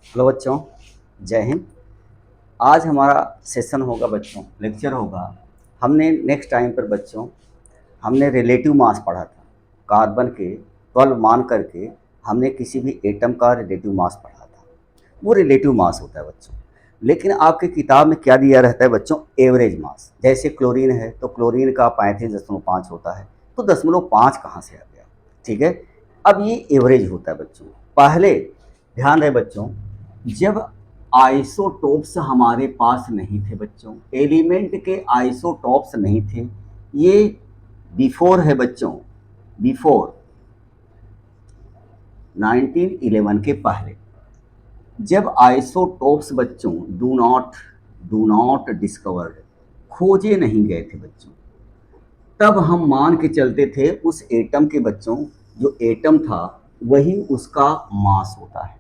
Hello बच्चों, जय हिंद। आज हमारा सेशन होगा बच्चों, लेक्चर होगा। हमने नेक्स्ट टाइम पर बच्चों हमने रिलेटिव मास पढ़ा था। कार्बन के 12 मान करके हमने किसी भी एटम का रिलेटिव मास पढ़ा था। वो रिलेटिव मास होता है बच्चों। लेकिन आपकी किताब में क्या दिया रहता है बच्चों? एवरेज मास। जैसे क्लोरीन है तो क्लोरीन का 35.5 होता है, तो 0.5 कहाँ से आ गया? ठीक है। अब ये एवरेज होता है बच्चों। पहले ध्यान रहे बच्चों, जब आइसोटोप्स हमारे पास नहीं थे बच्चों, एलिमेंट के आइसोटोप्स नहीं थे, ये बिफोर है बच्चों, बिफोर 1911 के पहले, जब आइसोटोप्स बच्चों डू नॉट डिस्कवर्ड, खोजे नहीं गए थे बच्चों, तब हम मान के चलते थे उस एटम के बच्चों, जो एटम था वही उसका मास होता है।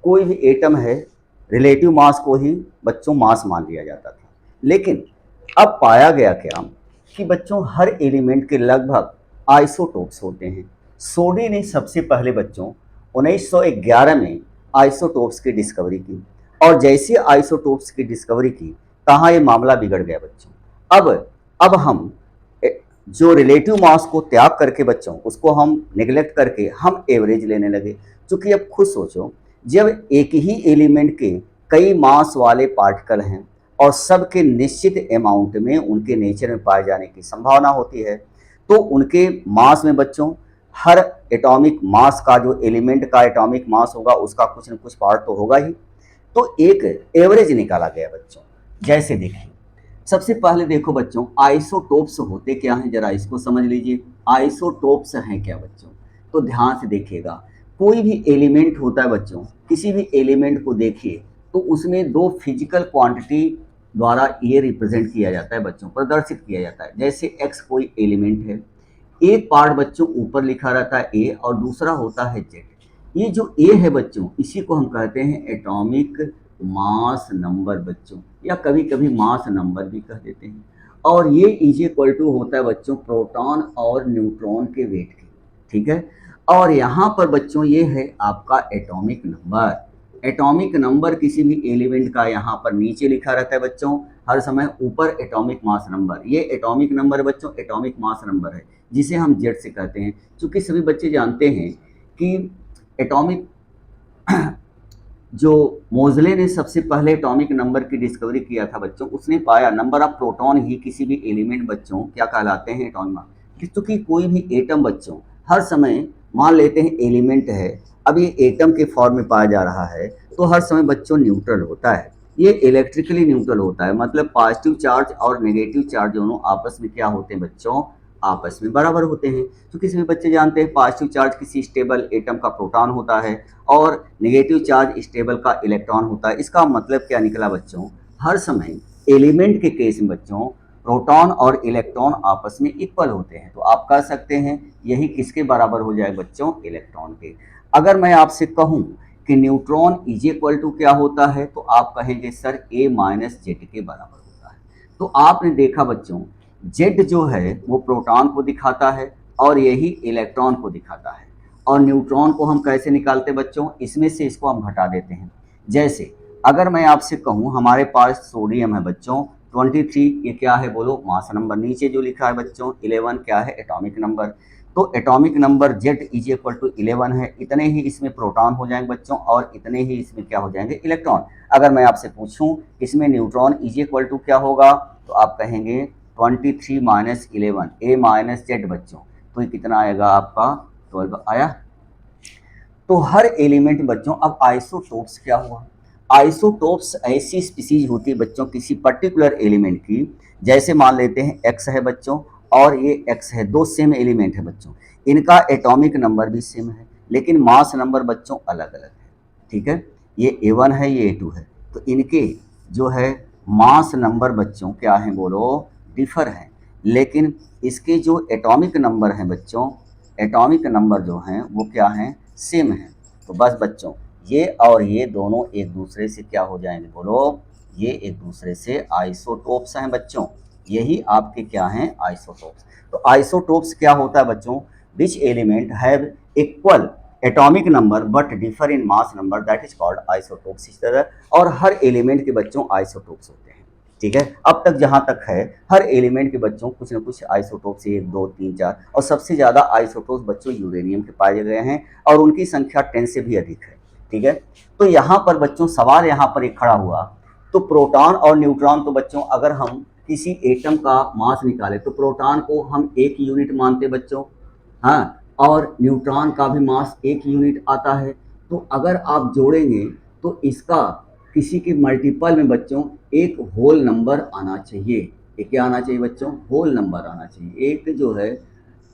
कोई भी एटम है, रिलेटिव मास को ही बच्चों मास मान लिया जाता था। लेकिन अब पाया गया क्या कि बच्चों हर एलिमेंट के लगभग आइसोटोप्स होते हैं। सोडी ने सबसे पहले बच्चों 1911 में आइसोटोप्स की डिस्कवरी की, और जैसे आइसोटोप्स की डिस्कवरी की, कहाँ ये मामला बिगड़ गया बच्चों। अब हम जो रिलेटिव मास को त्याग करके बच्चों, उसको हम निगलेक्ट करके हम एवरेज लेने लगे। क्योंकि अब खुद सोचो, जब एक ही एलिमेंट के कई मास वाले पार्टिकल हैं और सबके निश्चित अमाउंट में उनके नेचर में पाए जाने की संभावना होती है, तो उनके मास में बच्चों हर एटॉमिक मास का, जो एलिमेंट का एटॉमिक मास होगा उसका कुछ न कुछ पार्ट तो होगा ही। तो एक एवरेज निकाला गया बच्चों। जैसे देखिए, सबसे पहले देखो बच्चों, आइसोटोप्स होते क्या हैं, जरा इसको समझ लीजिए। आइसोटोप्स हैं क्या बच्चों? तो ध्यान से देखिएगा, कोई भी एलिमेंट होता है बच्चों, किसी भी एलिमेंट को देखिए तो उसमें दो फिजिकल क्वांटिटी द्वारा ये रिप्रेजेंट किया जाता है बच्चों, प्रदर्शित किया जाता है। जैसे एक्स कोई एलिमेंट है, एक पार्ट बच्चों ऊपर लिखा रहता है ए, और दूसरा होता है जेड। ये जो ए है बच्चों, इसी को हम कहते हैं एटॉमिक मास नंबर बच्चों, या कभी कभी मास नंबर भी कह देते हैं। और ये इज इक्वल टू होता है बच्चों प्रोटॉन और न्यूट्रॉन के वेट के। ठीक है। और यहाँ पर बच्चों ये है आपका एटॉमिक नंबर। एटॉमिक नंबर किसी भी एलिमेंट का यहाँ पर नीचे लिखा रहता है बच्चों, हर समय ऊपर एटॉमिक मास नंबर। ये एटॉमिक नंबर बच्चों एटॉमिक मास नंबर है, जिसे हम जेड से कहते हैं। क्योंकि सभी बच्चे जानते हैं कि एटॉमिक जो मोजले ने सबसे पहले एटॉमिक नंबर की डिस्कवरी किया था बच्चों, उसने पाया नंबर ऑफ प्रोटॉन ही किसी भी एलिमेंट बच्चों क्या कहलाते हैं? Atomic mass. क्योंकि कोई भी एटम बच्चों हर समय, मान लेते हैं एलिमेंट है, अब ये एटम के फॉर्म में पाया जा रहा है, तो हर समय बच्चों न्यूट्रल होता है। ये इलेक्ट्रिकली न्यूट्रल होता है, मतलब पॉजिटिव चार्ज और नेगेटिव चार्ज दोनों आपस में क्या होते हैं बच्चों? आपस में बराबर होते हैं। तो किसी भी बच्चे जानते हैं पॉजिटिव चार्ज किसी स्टेबल एटम का प्रोटॉन होता है, और नेगेटिव चार्ज स्टेबल का इलेक्ट्रॉन होता है। इसका मतलब क्या निकला बच्चों? हर समय एलिमेंट के केस में बच्चों प्रोटॉन और इलेक्ट्रॉन आपस में इक्वल होते हैं। तो आप कह सकते हैं यही किसके बराबर हो जाए बच्चों? इलेक्ट्रॉन के। अगर मैं आपसे कहूं कि न्यूट्रॉन इज इक्वल टू क्या होता है, तो आप कहेंगे सर ए माइनस जेड के बराबर होता है। तो आपने देखा बच्चों, जेड जो है वो प्रोटॉन को दिखाता है और यही इलेक्ट्रॉन को दिखाता है। और न्यूट्रॉन को हम कैसे निकालते बच्चों? इसमें से इसको हम घटा देते हैं। जैसे अगर मैं आपसे कहूँ हमारे पास सोडियम है बच्चों 23, ये क्या है बोलो? Mass number. नीचे जो लिखा है बच्चों 11 क्या है? Atomic number. तो atomic number Z is equal to 11 है। इतने ही इसमें प्रोटॉन हो जाएंगे बच्चों, और इतने ही इसमें क्या हो जाएंगे? इलेक्ट्रॉन। अगर मैं आपसे पूछूं इसमें न्यूट्रॉन इज इक्वल टू क्या होगा, तो आप कहेंगे 23 माइनस 11 ए माइनस जेड बच्चों। तो ये कितना आएगा आपका? 12 आया। तो हर एलिमेंट बच्चों, अब आइसोटोप्स क्या हुआ? आइसोटोप्स ऐसी स्पीसीज होती है बच्चों किसी पर्टिकुलर एलिमेंट की। जैसे मान लेते हैं एक्स है बच्चों और ये एक्स है, दो सेम एलिमेंट है बच्चों, इनका एटॉमिक नंबर भी सेम है, लेकिन मास नंबर बच्चों अलग अलग है। ठीक है। ये A1 है, ये A2 है, तो इनके जो है मास नंबर बच्चों क्या है बोलो? डिफर है। लेकिन इसके जो एटॉमिक नंबर हैं बच्चों, एटॉमिक नंबर जो हैं वो क्या हैं? सेम है। तो बस बच्चों ये और ये दोनों एक दूसरे से क्या हो जाएंगे बोलो? ये एक दूसरे से आइसोटोप्स हैं बच्चों। यही आपके क्या हैं? आइसोटोप्स। तो आइसोटोप्स क्या होता है बच्चों? Which element have equal atomic number but differ in mass number, that is called isotopes. इस तरह और हर एलिमेंट के बच्चों आइसोटोप्स होते हैं। ठीक है, अब तक जहां तक है हर एलिमेंट के बच्चों कुछ ना कुछ आइसोटोप्स 1 2 3 4, और सबसे ज़्यादा आइसोटोप्स बच्चों यूरेनियम के पाए गए हैं और उनकी संख्या 10 से भी अधिक है। ठीक है, तो यहाँ पर बच्चों सवाल यहाँ पर एक खड़ा हुआ, तो प्रोटॉन और न्यूट्रॉन, तो बच्चों अगर हम किसी एटम का मास निकाले तो प्रोटॉन को हम 1 यूनिट मानते बच्चों, हाँ, और न्यूट्रॉन का भी मास 1 यूनिट आता है। तो अगर आप जोड़ेंगे तो इसका किसी के मल्टीपल में बच्चों एक होल नंबर आना चाहिए। ये क्या आना चाहिए बच्चों? होल नंबर आना चाहिए। एक जो है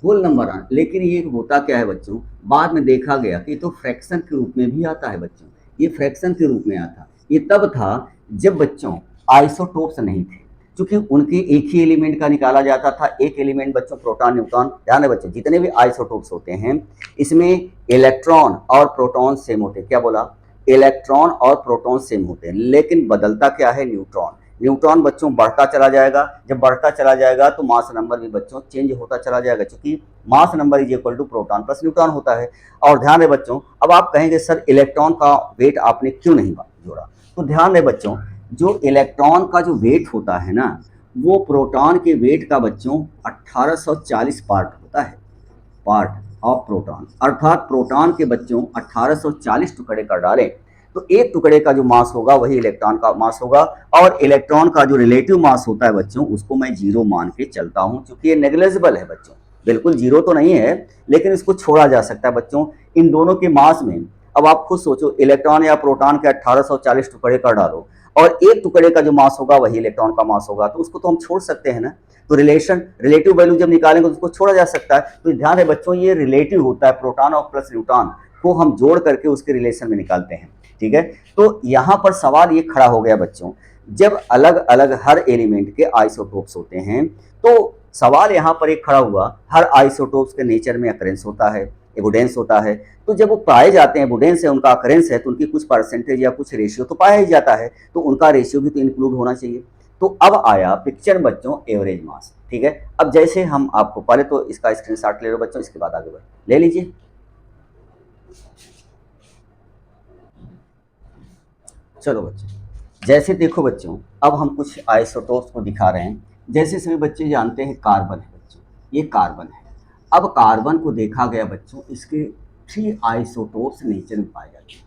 होल नंबर आना, लेकिन ये होता क्या है बच्चों, बाद में देखा गया कि तो फ्रैक्शन के रूप में भी आता है बच्चों। ये फ्रैक्शन के रूप में आता, ये तब था जब बच्चों आइसोटोप्स नहीं थे, क्योंकि उनके एक ही एलिमेंट का निकाला जाता था। एक एलिमेंट बच्चों प्रोटॉन न्यूट्रॉन, ध्यान है बच्चों जितने भी आइसोटोप्स होते हैं इसमें इलेक्ट्रॉन और प्रोटॉन सेम होते हैं। क्या बोला? इलेक्ट्रॉन और प्रोटॉन सेम होते हैं, लेकिन बदलता क्या है? न्यूट्रॉन। न्यूट्रॉन बच्चों बढ़ता चला जाएगा, जब बढ़ता चला जाएगा तो मास नंबर भी बच्चों चेंज होता चला जाएगा, क्योंकि mass number is equal to proton plus neutron होता है। और ध्यान रहे बच्चों, अब आप कहेंगे सर इलेक्ट्रॉन का वेट आपने क्यों नहीं जोड़ा, तो ध्यान रहे बच्चों, जो इलेक्ट्रॉन का जो वेट होता है ना, वो प्रोटॉन के वेट का बच्चों 1840 पार्ट होता है, पार्ट ऑफ प्रोटॉन। अर्थात प्रोटॉन के बच्चों 1840 टुकड़े कर डालें तो एक टुकड़े का जो मास होगा वही इलेक्ट्रॉन का मास होगा, और इलेक्ट्रॉन का जो रिलेटिव मास होता है बच्चों उसको मैं 0 मान के चलता हूं, क्योंकि ये नेग्लिजिबल है बच्चों, बिल्कुल 0 तो नहीं है लेकिन इसको छोड़ा जा सकता है बच्चों इन दोनों के मास में। अब आप खुद सोचो, इलेक्ट्रॉन या प्रोटॉन के 1840 टुकड़े कर डालो और एक टुकड़े का जो मास होगा वही इलेक्ट्रॉन का मास होगा, तो उसको तो हम छोड़ सकते हैं ना। तो रिलेटिव वैल्यू जब निकालेंगे तो उसको छोड़ा जा सकता है। तो ध्यान है बच्चों, ये रिलेटिव होता है, प्रोटॉन और प्लस न्यूट्रॉन को हम जोड़ करके उसके रिलेशन में निकालते हैं। ठीक है, तो यहाँ पर सवाल ये खड़ा हो गया बच्चों, जब अलग अलग हर एलिमेंट के आइसोटोप्स होते हैं तो सवाल यहाँ पर एक खड़ा हुआ, हर आइसोटोप्स के नेचर में अकरेंस होता है, एबुडेंस होता है, तो जब वो पाए जाते हैं, एबुडेंस है उनका, अकरेंस है, तो उनकी कुछ परसेंटेज या कुछ रेशियो तो पाया ही जाता है, तो उनका रेशियो भी तो इंक्लूड होना चाहिए। तो अब आया पिक्चर बच्चों एवरेज मास। ठीक है, अब जैसे हम आपको, पहले तो इसका स्क्रीनशॉट ले लो बच्चों, इसके बाद आगे बढ़ ले लीजिए। चलो बच्चों, जैसे देखो बच्चों, अब हम कुछ आइसोटोप्स को दिखा रहे हैं। जैसे सभी बच्चे जानते हैं कार्बन है बच्चों, ये कार्बन है। अब कार्बन को देखा गया बच्चों, इसके 3 आइसोटोप्स नेचर में पाए जाते हैं।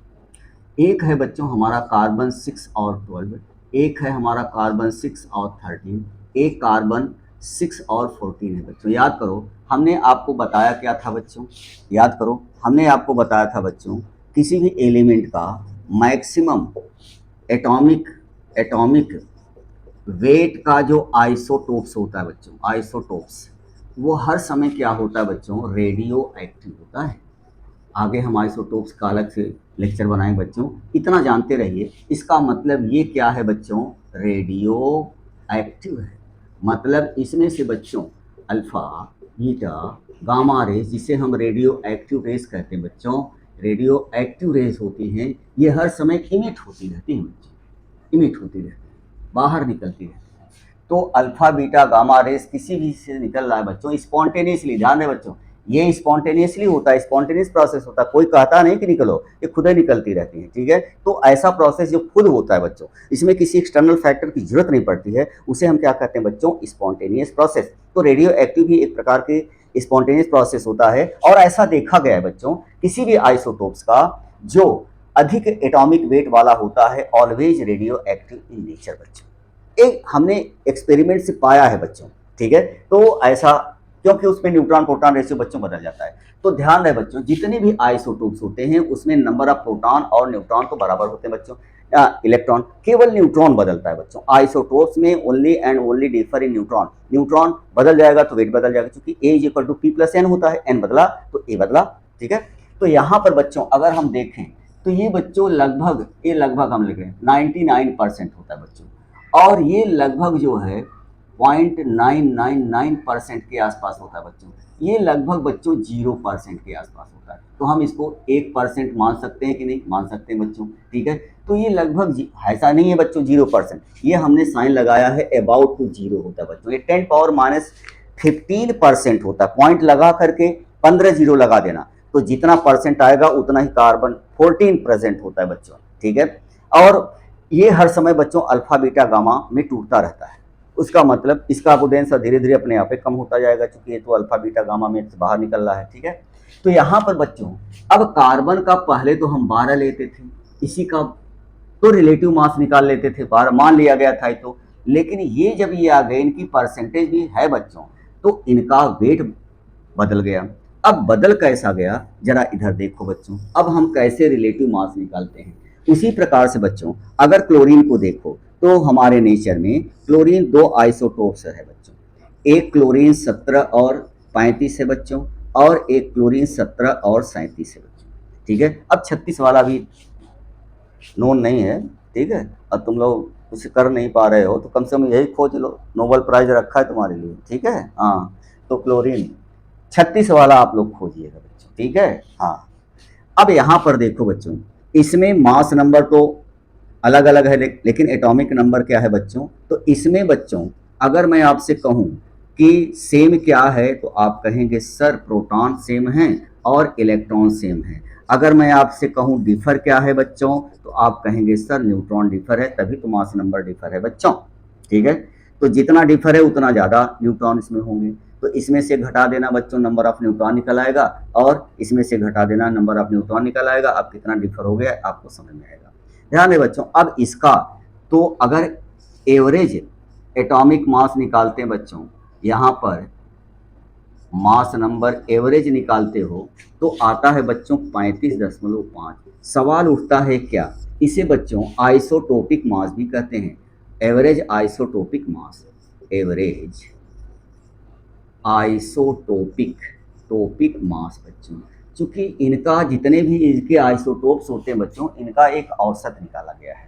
एक है बच्चों हमारा कार्बन 6 और 12, एक है हमारा कार्बन 6 और 13, एक कार्बन 6 और 14 है बच्चों। याद करो हमने आपको बताया क्या था बच्चों, याद करो हमने आपको बताया था बच्चों, किसी भी एलिमेंट का मैक्सिमम एटॉमिक वेट का जो आइसोटोप्स होता है बच्चों, आइसोटोप्स, वो हर समय क्या होता है बच्चों? रेडियो एक्टिव होता है। आगे हम आइसोटोप्स का अलग से लेक्चर बनाएंगे बच्चों, इतना जानते रहिए। इसका मतलब ये क्या है बच्चों? रेडियो एक्टिव है। मतलब इसमें से बच्चों अल्फा, बीटा, गामा रेज, जिसे हम रेडियो एक्टिव रेज कहते हैं बच्चों, रेडियो एक्टिव रेज होती हैं, ये हर समय इमिट होती रहती हैं बच्चों, इमिट होती रहती है, बाहर निकलती रहती है। तो अल्फा बीटा गामा रेस किसी भी से निकल रहा है बच्चों स्पॉन्टेनियसली, ध्यान दें बच्चों, ये स्पॉन्टेनियसली होता है, स्पॉन्टेनियस प्रोसेस होता है, कोई कहता नहीं कि निकलो, ये खुद ही निकलती रहती है। ठीक है, तो ऐसा प्रोसेस जो खुद होता है बच्चों, इसमें किसी एक्सटर्नल फैक्टर की जरूरत नहीं पड़ती है, उसे हम क्या कहते हैं बच्चों? Spontaneous process. तो रेडियो एक्टिव भी एक प्रकार के स्पॉन्टेनियस प्रोसेस होता है, और ऐसा देखा गया है बच्चों, किसी भी आइसोटोप्स का जो अधिक एटॉमिक वेट वाला होता है always radio active in nature बच्चों। एक हमने एक्सपेरिमेंट से पाया है बच्चों। ठीक है, तो ऐसा क्योंकि उसमें न्यूट्रॉन प्रोटॉन रेशियो बच्चों बदल जाता है। तो ध्यान रहे बच्चों, जितने भी आइसोटोप्स होते हैं उसमें नंबर ऑफ प्रोटॉन और न्यूट्रॉन तो बराबर होते हैं बच्चों, इलेक्ट्रॉन, केवल न्यूट्रॉन बदलता है बच्चों। आइसोटोप्स में only and only differ in neutron, neutron बदल जाएगा तो वेट बदल जाएगा, क्योंकि A is equal to P plus N होता है, एन बदला तो ए बदला। ठीक है, तो यहाँ पर बच्चों अगर हम देखें तो ये बच्चों लगभग, ये लगभग हम लिख रहे हैं 99% होता है बच्चों, और ये लगभग जो है 0.999% के आसपास होता है बच्चों, ये लगभग बच्चों 0% के आसपास होता है। तो हम इसको 1% मान सकते हैं कि नहीं? मान सकते हैं बच्चों। ठीक है, तो ये लगभग ऐसा नहीं है बच्चों 0%, ये हमने साइन लगाया है अबाउट टू 0 होता है बच्चों। ये 10⁻⁻15% होता है, पॉइंट लगा करके 15 जीरो लगा देना, तो जितना परसेंट आएगा उतना ही कार्बन 14 प्रेजेंट होता है बच्चों, ठीक है। और ये हर समय बच्चों अल्फा बीटा गामा में टूटता रहता है। उसका मतलब इसका अबुडेंस धीरे धीरे अपने आप ही कम होता जाएगा, क्योंकि ये तो अल्फा बीटा गामा में से बाहर निकल रहा है, ठीक है। तो यहाँ पर बच्चों अब कार्बन का पहले तो हम 12 लेते थे, इसी का तो रिलेटिव मास निकाल लेते थे, 12 मान लिया गया था तो। लेकिन ये जब ये आ गए, इनकी परसेंटेज भी है बच्चों, तो इनका वेट बदल गया। अब बदल कैसा गया, जरा इधर देखो बच्चों। अब हम कैसे रिलेटिव मास निकालते हैं, उसी प्रकार से बच्चों अगर क्लोरीन को देखो तो हमारे नेचर में क्लोरीन 2 आइसोटोप्स है बच्चों। एक क्लोरीन 17 और 35 है बच्चों, और एक क्लोरीन 17 और 37 है बच्चों, ठीक है। अब 36 वाला भी नोन नहीं है, ठीक है। अब तुम लोग कुछ कर नहीं पा रहे हो तो कम से कम यही खोज लो, नोबेल प्राइज रखा है तुम्हारे लिए, ठीक है। हाँ, तो क्लोरीन 36 वाला आप लोग खोजिएगा बच्चों, ठीक है। हाँ, अब यहाँ पर देखो बच्चों, इसमें मास नंबर तो अलग अलग है, लेकिन एटॉमिक नंबर क्या है बच्चों। तो इसमें बच्चों अगर मैं आपसे कहूँ कि सेम क्या है, तो आप कहेंगे सर प्रोटॉन सेम हैं और इलेक्ट्रॉन सेम है। अगर मैं आपसे कहूँ डिफर क्या है बच्चों, तो आप कहेंगे सर न्यूट्रॉन डिफर है, तभी तो मास नंबर डिफर है बच्चों, ठीक है। तो जितना डिफर है उतना ज़्यादा न्यूट्रॉन इसमें होंगे। तो इसमें से घटा देना बच्चों, नंबर ऑफ न्यूट्रॉन निकल आएगा, और इसमें से घटा देना, नंबर ऑफ न्यूट्रॉन निकल आएगा। अब कितना डिफर हो गया आपको समझ में आएगा। ध्यान दें बच्चों, अब इसका तो अगर एवरेज एटॉमिक मास निकालते हैं बच्चों, यहाँ पर मास नंबर एवरेज निकालते हो तो आता है बच्चों 35.5। सवाल उठता है क्या, इसे बच्चों आइसोटोपिक मास भी कहते हैं। Average isotopic mass, average isotopic topic mass बच्चों, चूंकि इनका जितने भी इनके आइसोटोप्स होते हैं बच्चों, इनका एक औसत निकाला गया है।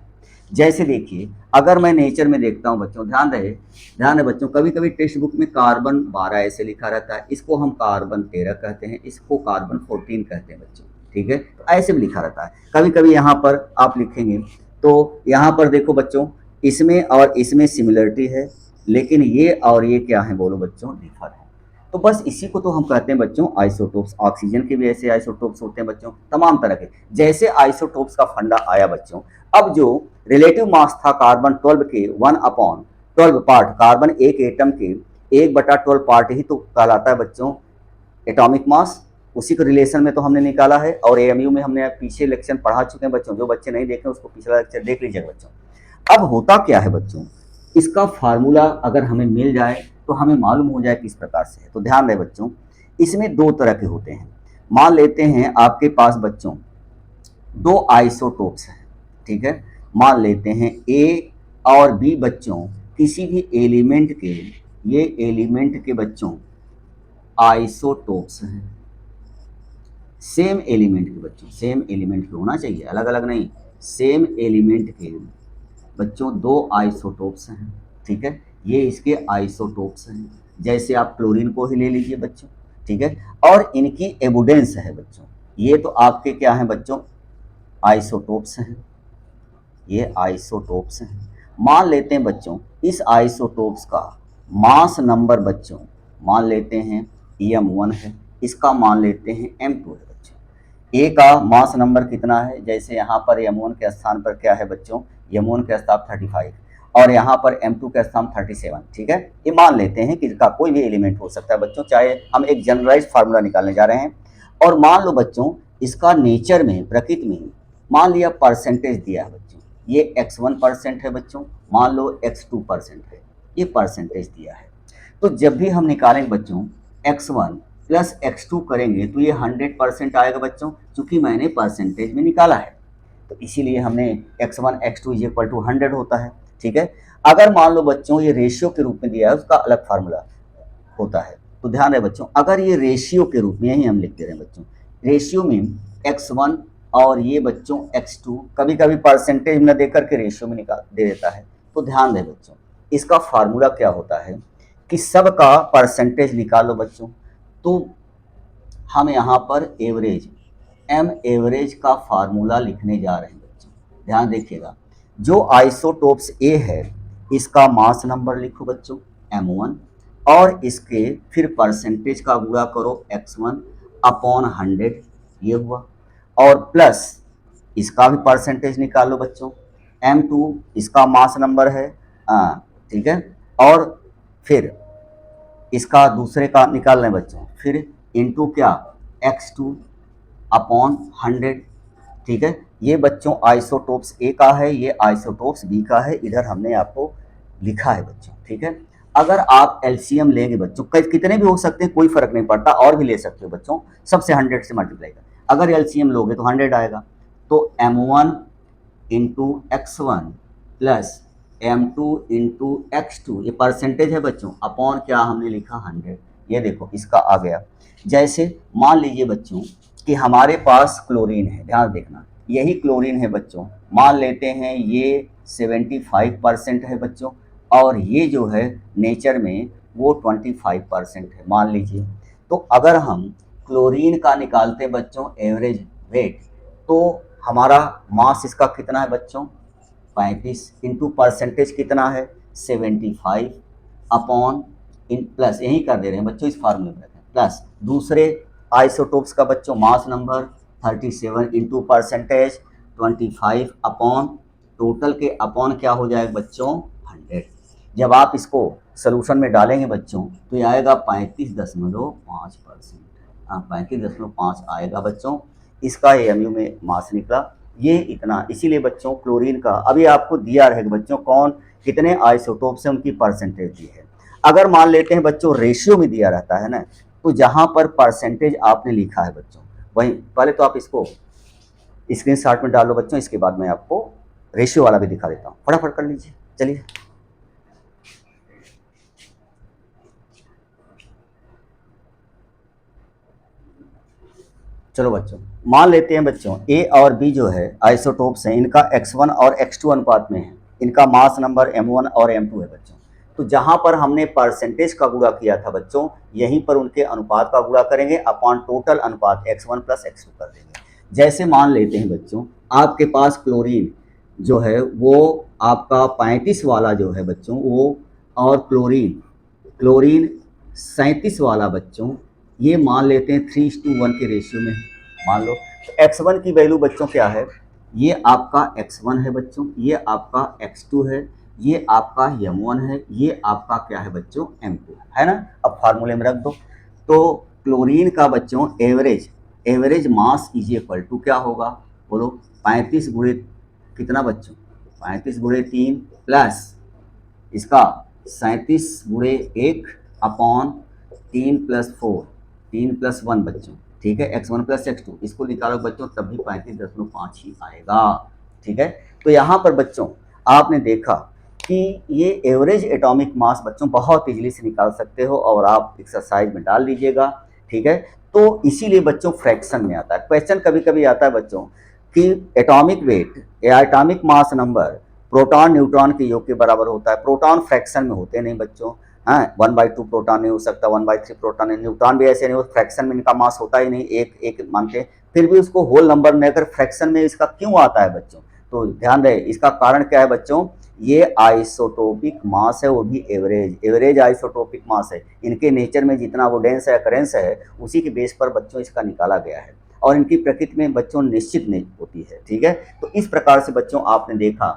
जैसे देखिए, अगर मैं नेचर में देखता हूँ बच्चों, ध्यान है बच्चों, कभी कभी टेक्स्ट बुक में कार्बन 12 ऐसे लिखा रहता है, इसको हम कार्बन 13 कहते हैं, इसको कार्बन 14 कहते हैं बच्चों, ठीक है। तो ऐसे भी लिखा रहता है। कभी कभी यहाँ पर आप लिखेंगे तो यहाँ पर देखो बच्चों, इसमें और इसमें सिमिलरिटी है, लेकिन ये और ये क्या है बोलो बच्चों, डिफर है। तो बस इसी को तो हम कहते हैं बच्चों आइसोटोप्स। ऑक्सीजन के भी ऐसे आइसोटोप्स होते हैं बच्चों, तमाम तरह के। जैसे आइसोटोप्स का फंडा आया बच्चों, अब जो रिलेटिव मास था कार्बन 12 के 1/12 पार्ट, कार्बन एक एटम के 1/12 पार्ट ही तो कहलाता है बच्चों एटॉमिक मास। उसी के रिलेशन में तो हमने निकाला है, और एएमयू में हमने पीछे लेक्चर पढ़ा चुके हैं बच्चों। जो बच्चे नहीं देखे उसको पिछला लेक्चर देख लीजिएगा बच्चों। अब होता क्या है बच्चों, इसका फार्मूला अगर हमें मिल जाए तो हमें मालूम हो जाए किस प्रकार से है। तो ध्यान रहे बच्चों, इसमें दो तरह के होते हैं। मान लेते हैं आपके पास बच्चों दो आइसोटोप्स हैं, ठीक है। मान लेते हैं ए और बी बच्चों किसी भी एलिमेंट के, ये एलिमेंट के बच्चों आइसोटोप्स हैं। सेम एलिमेंट के बच्चों, सेम एलिमेंट के होना चाहिए, अलग अलग नहीं। सेम एलिमेंट के बच्चों दो आइसोटोप्स हैं, ठीक है। ये इसके आइसोटोप्स हैं। जैसे आप क्लोरीन को ही ले लीजिए बच्चों, ठीक है। और इनकी एबुडेंस है बच्चों, ये तो आपके क्या हैं बच्चों, आइसोटोप्स हैं। ये आइसोटोप्स हैं। मान लेते हैं बच्चों इस आइसोटोप्स का मास नंबर बच्चों, मान लेते हैं m1 है, इसका मान लेते हैं m2 है बच्चों। ए का मास नंबर कितना है, जैसे यहाँ पर m1 के स्थान पर क्या है बच्चों, m1 के स्थान 35 और यहाँ पर m2 के स्थान 37, ठीक है। ये मान लेते हैं कि इसका कोई भी एलिमेंट हो सकता है बच्चों, चाहे हम एक जनरलाइज फार्मूला निकालने जा रहे हैं। और मान लो बच्चों इसका नेचर में, प्रकृति में मान लिया परसेंटेज दिया है बच्चों, ये x1% है बच्चों, मान लो x2% है, ये परसेंटेज दिया है। तो जब भी हम निकालेंगे बच्चों x1 प्लस x2 करेंगे तो ये 100% आएगा बच्चों, क्योंकि मैंने परसेंटेज में निकाला है। तो इसीलिए हमने x1 x2 = 100 होता है, ठीक है। अगर मान लो बच्चों ये रेशियो के रूप में दिया है, उसका अलग फार्मूला होता है। तो ध्यान रहे बच्चों, अगर ये रेशियो के रूप में, यही हम लिखते रहे बच्चों, रेशियो में x1 और ये बच्चों x2, कभी कभी परसेंटेज में देकर के रेशियो में निकाल दे देता है। तो ध्यान दें बच्चों, इसका फार्मूला क्या होता है कि सब का परसेंटेज निकालो बच्चों। तो हम यहाँ पर एवरेज, एम एवरेज का फार्मूला लिखने जा रहे हैं बच्चों। ध्यान देखिएगा, जो आइसोटोप्स ए है इसका मास नंबर लिखो बच्चों m1, और इसके फिर परसेंटेज का गुणा करो x1/100, ये हुआ, और प्लस इसका भी परसेंटेज निकाल लो बच्चों, M2 इसका मास नंबर है, ठीक है, और फिर इसका दूसरे का निकाल लें बच्चों, फिर इंटू क्या, x2 अपॉन 100, ठीक है। ये बच्चों आइसोटोप्स ए का है, ये आइसोटोप्स बी का है, इधर हमने आपको लिखा है बच्चों, ठीक है। अगर आप एलसीएम लेंगे बच्चों, कितने भी हो सकते हैं, कोई फर्क नहीं पड़ता, और भी ले सकते हो बच्चों, सबसे 100 से मल्टीप्लाई कर, अगर एलसीएम लोगे तो 100 आएगा, तो M1 into x1 plus M2 into x2, ये परसेंटेज है बच्चों, अपॉन क्या हमने लिखा 100, ये देखो इसका आ गया। जैसे मान लीजिए बच्चों कि हमारे पास क्लोरीन है, ध्यान देखना, यही क्लोरीन है बच्चों, मान लेते हैं ये 75% है बच्चों, और ये जो है नेचर में वो 25% है मान लीजिए। तो अगर हम क्लोरीन का निकालते हैं बच्चों एवरेज वेट, तो हमारा मास इसका कितना है बच्चों, 35, इंटू परसेंटेज कितना है 75 अपॉन इन प्लस, यही कर दे रहे हैं बच्चों, इस फार्मूले में रखें, प्लस दूसरे आइसोटोप्स का बच्चों mass number 37 into percentage 25 upon total के अपॉन क्या हो जाएगा बच्चों 100। जब आप इसको सोल्यूशन में डालेंगे बच्चों तो ये आएगा 35.5%, 35.5 आएगा बच्चों, इसका एएमयू में मास निकला ये इतना। इसीलिए बच्चों क्लोरीन का अभी आपको दिया रहेगा बच्चों, कौन कितने आइसोटोप से उनकी परसेंटेज दी है। अगर मान लेते हैं बच्चों रेशियो में दिया रहता है ना, तो जहां पर परसेंटेज आपने लिखा है बच्चों, वहीं पहले तो आप इसको स्क्रीनशॉट में डालो बच्चों, इसके बाद मैं आपको रेशियो वाला भी दिखा देता हूँ, फटाफट कर लीजिए, चलिए। चलो बच्चों मान लेते हैं बच्चों ए और बी जो है आइसोटोप्स हैं, इनका x1 और x2 अनुपात में है, इनका मास नंबर M1 और M2 है बच्चों। तो जहां पर हमने परसेंटेज का गुणा किया था बच्चों, यहीं पर उनके अनुपात का गुणा करेंगे अपॉन टोटल अनुपात x1 प्लस x2 कर देंगे। जैसे मान लेते हैं बच्चों आपके पास क्लोरीन जो है वो आपका 35 वाला जो है बच्चों वो, और क्लोरीन क्लोरीन 37 वाला बच्चों, ये मान लेते हैं 3:1 के रेशियो में मान लो। तो x1 की वैल्यू बच्चों क्या है, ये आपका x1 है बच्चों, ये आपका x2 है, ये आपका M1 है, ये आपका क्या है बच्चों M2 है ना। अब फार्मूले में रख दो, तो क्लोरीन का बच्चों average mass is equal to क्या होगा बोलो, 35 गुणे कितना बच्चों, 35 गुणे 3 प्लस इसका 37 गुणे 1 अपॉन 3 प्लस 4, 3 प्लस 1 बच्चों, ठीक है, x1 प्लस x2, इसको निकालो बच्चों तब भी 35.5 ही आएगा, ठीक है। तो यहाँ पर बच्चों आपने देखा कि ये एवरेज एटॉमिक मास बच्चों बहुत इजीली से निकाल सकते हो, और आप एक्सरसाइज में डाल लीजिएगा, ठीक है। तो इसीलिए बच्चों फ्रैक्शन में आता है क्वेश्चन, कभी कभी आता है बच्चों कि एटॉमिक वेट या atomic mass number proton neutron के योग के बराबर होता है, प्रोटॉन फ्रैक्शन में होते नहीं बच्चों, हाँ 1/2 प्रोटॉन नहीं हो सकता, 1/3 प्रोटॉन नहीं, न्यूट्रॉन भी ऐसे नहीं हो, फ्रैक्शन में इनका मास होता ही नहीं, एक एक मानते हैं, फिर भी उसको होल नंबर में अगर फ्रैक्शन में इसका क्यों आता है बच्चों, तो ध्यान रहे इसका कारण क्या है बच्चों, ये आइसोटोपिक मास है, वो भी एवरेज आइसोटोपिक मास है, इनके नेचर में जितना वो डेंस है अकरेंस है उसी के बेस पर बच्चों इसका निकाला गया है, और इनकी प्रकृति में बच्चों निश्चित नहीं होती है, ठीक है। तो इस प्रकार से बच्चों आपने देखा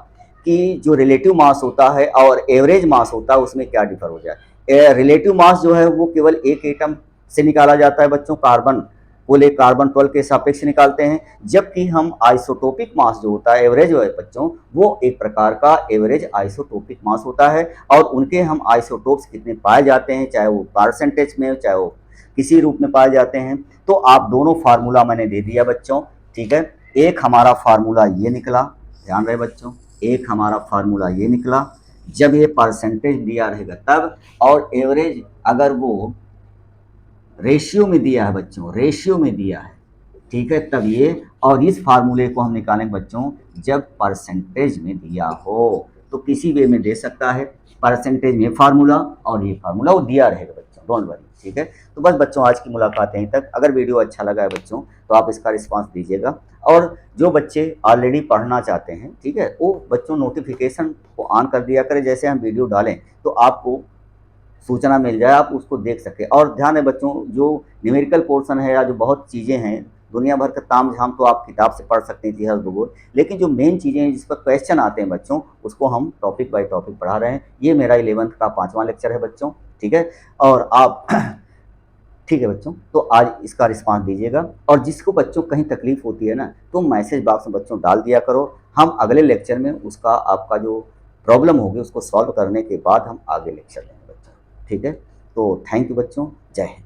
कि जो रिलेटिव मास होता है और एवरेज मास होता है उसमें क्या डिफर हो जाए। रिलेटिव मास जो है वो केवल एक एटम से निकाला जाता है बच्चों, कार्बन बोले कार्बन 12 के सापेक्ष निकालते हैं, जबकि हम आइसोटोपिक मास जो होता है एवरेज है बच्चों, वो एक प्रकार का एवरेज आइसोटोपिक मास होता है, और उनके हम आइसोटोप्स कितने पाए जाते हैं, चाहे वो परसेंटेज में चाहे वो किसी रूप में पाए जाते हैं। तो आप दोनों फार्मूला मैंने दे दिया बच्चों, ठीक है। एक हमारा फार्मूला ये निकला, ध्यान रहे बच्चों, एक हमारा फार्मूला ये निकला जब ये परसेंटेज दिया रहेगा तब, और एवरेज अगर वो रेशियो में दिया है बच्चों, रेशियो में दिया है, ठीक है, तब ये, और इस फार्मूले को हम निकालेंगे बच्चों जब परसेंटेज में दिया हो, तो किसी वे में दे सकता है, परसेंटेज में फार्मूला और ये फार्मूला वो दिया रहेगा बच्चों, डोंट वरी, ठीक है। तो बस बच्चों आज की मुलाकात यहीं तक, अगर वीडियो अच्छा लगा है बच्चों तो आप इसका रिस्पांस दीजिएगा, और जो बच्चे ऑलरेडी पढ़ना चाहते हैं, ठीक है, वो बच्चों नोटिफिकेशन को ऑन कर दिया करें, जैसे हम वीडियो डालें तो आपको सूचना मिल जाए, आप उसको देख सकें। और ध्यान है बच्चों जो न्यूमेरिकल पोर्शन है या जो बहुत चीज़ें हैं दुनिया भर का तामझाम तो आप किताब से पढ़ सकते हैं, इतिहास, भूगोल, लेकिन जो मेन चीज़ें हैं जिस पर क्वेश्चन आते हैं बच्चों, उसको हम टॉपिक बाय टॉपिक पढ़ा रहे हैं। ये मेरा 11th का 5वां लेक्चर है बच्चों, ठीक है? और आप ठीक है बच्चों, तो आज इसका रिस्पॉन्स दीजिएगा, और जिसको बच्चों कहीं तकलीफ होती है ना, तो मैसेज बॉक्स में बच्चों डाल दिया करो। हम अगले लेक्चर में उसका आपका जो प्रॉब्लम होगी उसको सॉल्व करने के बाद हम आगे लेक्चर लेंगे बच्चों, ठीक है? तो थैंक यू बच्चों, जय हिंद।